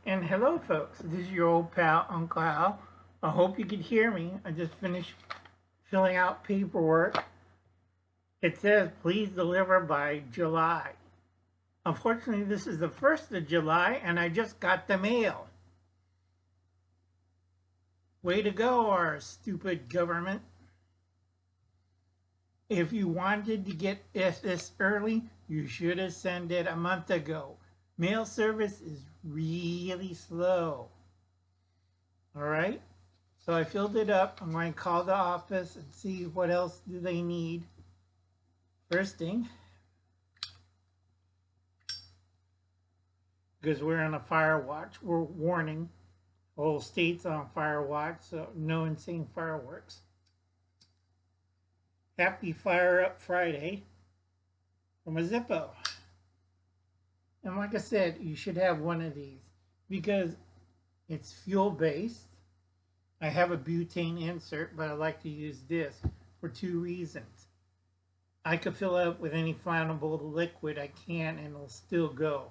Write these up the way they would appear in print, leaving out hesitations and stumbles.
And hello, folks. This is your old pal, Uncle Al. I hope you can hear me. I just finished filling out paperwork. It says, please deliver by July. Unfortunately, this is the 1st of July, and I just got the mail. Way to go, our stupid government. If you wanted to get this early, you should have sent it a month ago. Mail service is really slow. All right? So I filled it up. I'm going to call the office and see what else do they need. First thing, because we're on a fire watch, we're warning whole state's on fire watch, so no insane fireworks. Happy Fire Up Friday from a Zippo. And like I said, you should have one of these because it's fuel based. I have a butane insert, but I like to use this for two reasons. I could fill it up with any flammable liquid I can and it'll still go.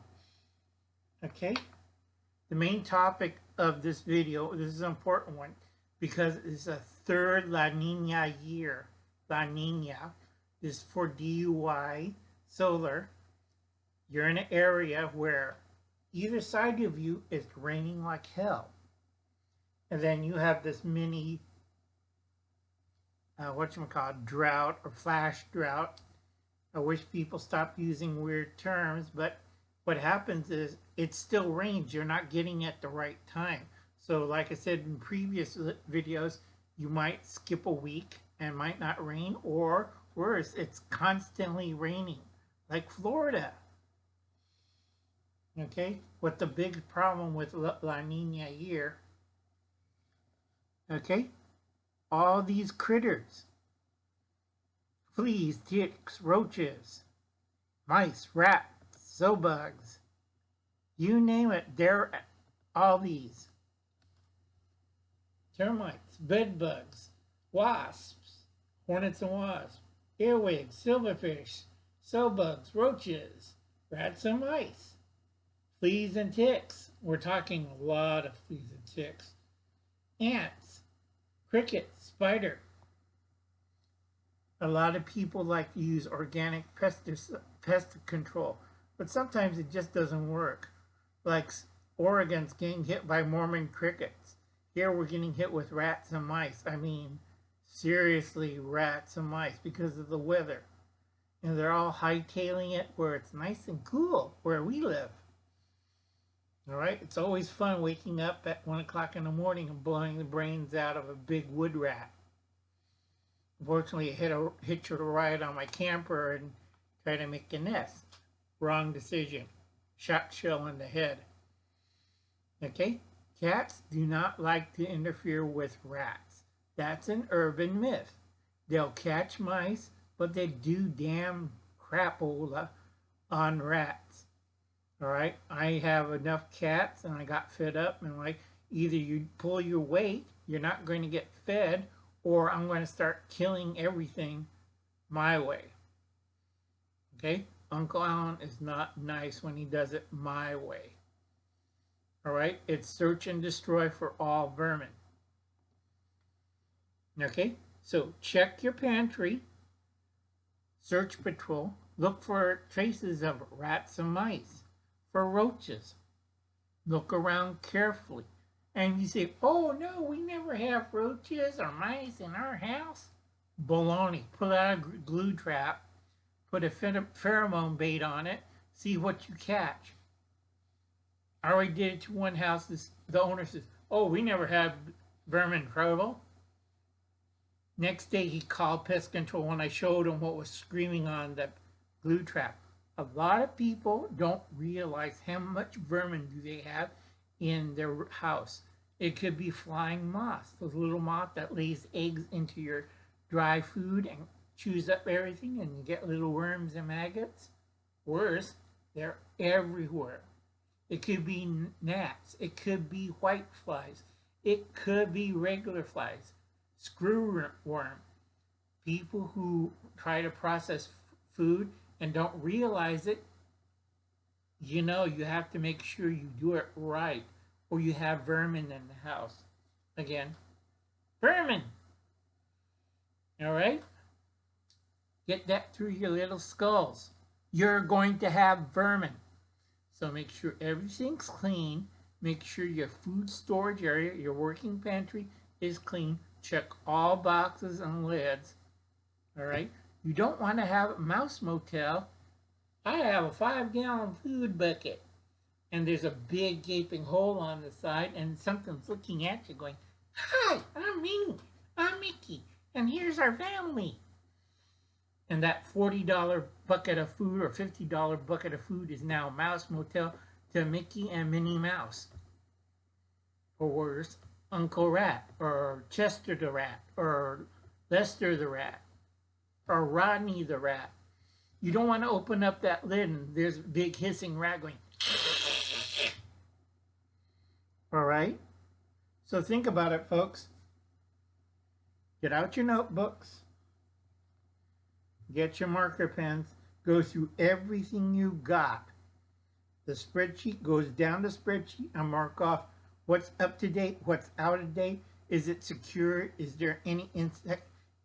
Okay? The main topic of this video, this is an important one because it's a third La Nina year. La Nina is for DUI solar. You're in an area where either side of you is raining like hell. And then you have this mini, drought or flash drought. I wish people stopped using weird terms, but what happens is it still rains. You're not getting it at the right time. So like I said in previous videos, you might skip a week and might not rain, or worse, it's constantly raining, like Florida. Okay, what the big problem with La Nina year, okay, all these critters, fleas, ticks, roaches, mice, rats, bugs, you name it, they're all these. Termites, bed bugs, wasps, hornets and wasps, earwigs, silverfish, bugs, roaches, rats and mice. Fleas and ticks. We're talking a lot of fleas and ticks. Ants, crickets, spider. A lot of people like to use organic pest control, but sometimes it just doesn't work. Like Oregon's getting hit by Mormon crickets. Here we're getting hit with rats and mice. I mean, seriously, rats and mice because of the weather. And they're all hightailing it where it's nice and cool where we live. All right, it's always fun waking up at 1 o'clock in the morning and blowing the brains out of a big wood rat. Unfortunately, I hitched a ride on my camper and tried to make a nest. Wrong decision. Shot shell in the head. Okay, cats do not like to interfere with rats. That's an urban myth. They'll catch mice, but they do damn crapola on rats. All right, I have enough cats and I got fed up and like either you pull your weight, you're not going to get fed, or I'm going to start killing everything my way. Okay, Uncle Alan is not nice when he does it my way. All right, it's search and destroy for all vermin. Okay, so check your pantry, search patrol, look for traces of rats and mice. For roaches, look around carefully. And you say, oh no, we never have roaches or mice in our house. Baloney. Pull out a glue trap, put a pheromone bait on it, see what you catch. I already did it to one house. The owner says, oh, we never had vermin trouble. Next day he called Pest Control when I showed him what was screaming on the glue trap. A lot of people don't realize how much vermin do they have in their house. It could be flying moths, those little moths that lays eggs into your dry food and chews up everything and you get little worms and maggots. Worse, they're everywhere. It could be gnats. It could be white flies. It could be regular flies. Screwworm. People who try to process food and don't realize it, you have to make sure you do it right. or you have vermin in the house. Again, vermin. All right? Get that through your little skulls. You're going to have vermin. So make sure everything's clean. Make sure your food storage area, your working pantry is clean. Check all boxes and lids. All right? You don't want to have a mouse motel. I have a 5-gallon food bucket, and there's a big gaping hole on the side, and something's looking at you going, "Hi, I'm Minnie. I'm Mickey, and here's our family." And that $40 bucket of food or $50 bucket of food is now Mouse Motel to Mickey and Minnie Mouse. Or worse, Uncle Rat, or Chester the Rat, or Lester the Rat, or Rodney the Rat. You don't want to open up that lid and there's a big hissing rat going. All right? So think about it, folks. Get out your notebooks. Get your marker pens. Go through everything you got. The spreadsheet goes down the spreadsheet and mark off what's up to date, what's out of date. Is it secure? Is there any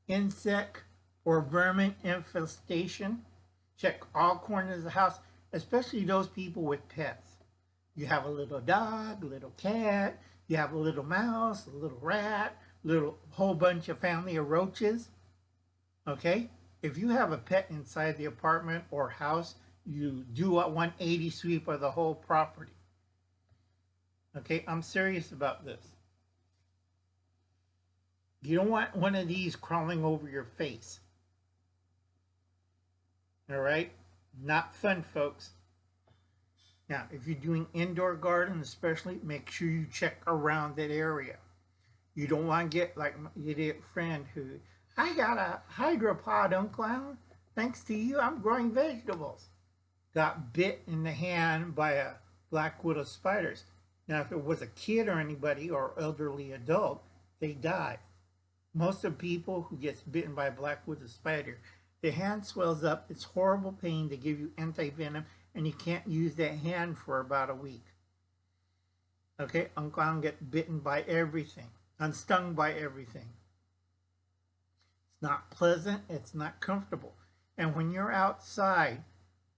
insect or vermin infestation? Check all corners of the house, especially those people with pets. You have a little dog, a little cat, you have a little mouse, a little rat, little whole bunch of family of roaches. Okay? If you have a pet inside the apartment or house, you do a 180 sweep of the whole property. Okay? I'm serious about this. You don't want one of these crawling over your face. All right? Not fun, folks. Now, if you're doing indoor garden especially, make sure you check around that area. You don't want to get like my idiot friend who, "I got a hydropod, Uncle Alan. Thanks to you, I'm growing vegetables." Got bit in the hand by a black widow spiders. Now, if it was a kid or anybody or elderly adult, they die. Most of people who gets bitten by a black widow spider, the hand swells up. It's horrible pain. They give you anti-venom, and you can't use that hand for about a week. Okay, Uncle Alan get bitten by everything, unstung by everything. It's not pleasant. It's not comfortable. And when you're outside,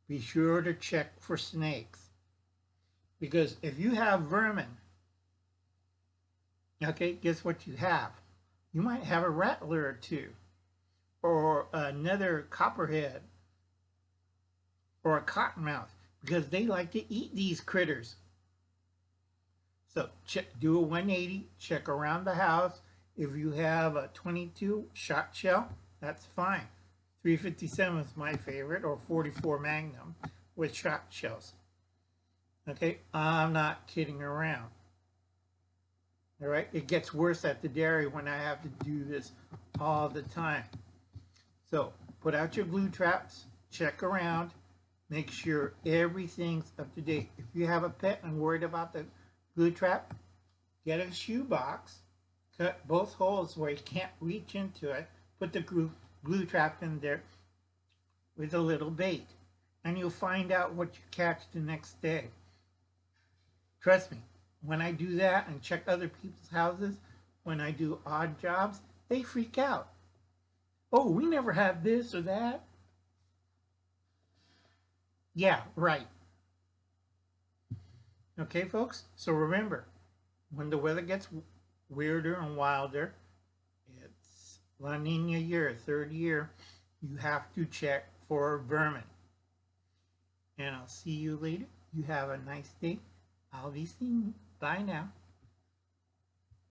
be sure to check for snakes. Because if you have vermin, okay, guess what you have? You might have a rattler or two, or another copperhead, or a cottonmouth, because they like to eat these critters. So do a 180, check around the house. If you have a 22 shot shell, that's fine. 357 is my favorite, or 44 Magnum with shot shells. Okay, I'm not kidding around. All right, it gets worse at the dairy when I have to do this all the time. So put out your glue traps, check around, make sure everything's up to date. If you have a pet and worried about the glue trap, get a shoe box, cut both holes where you can't reach into it, put the glue trap in there with a little bait, and you'll find out what you catch the next day. Trust me, when I do that and check other people's houses, when I do odd jobs, they freak out. "Oh, we never had this or that." Yeah, right. Okay, folks? So remember, when the weather gets weirder and wilder, it's La Nina year, third year, you have to check for vermin. And I'll see you later. You have a nice day. I'll be seeing you. Bye now.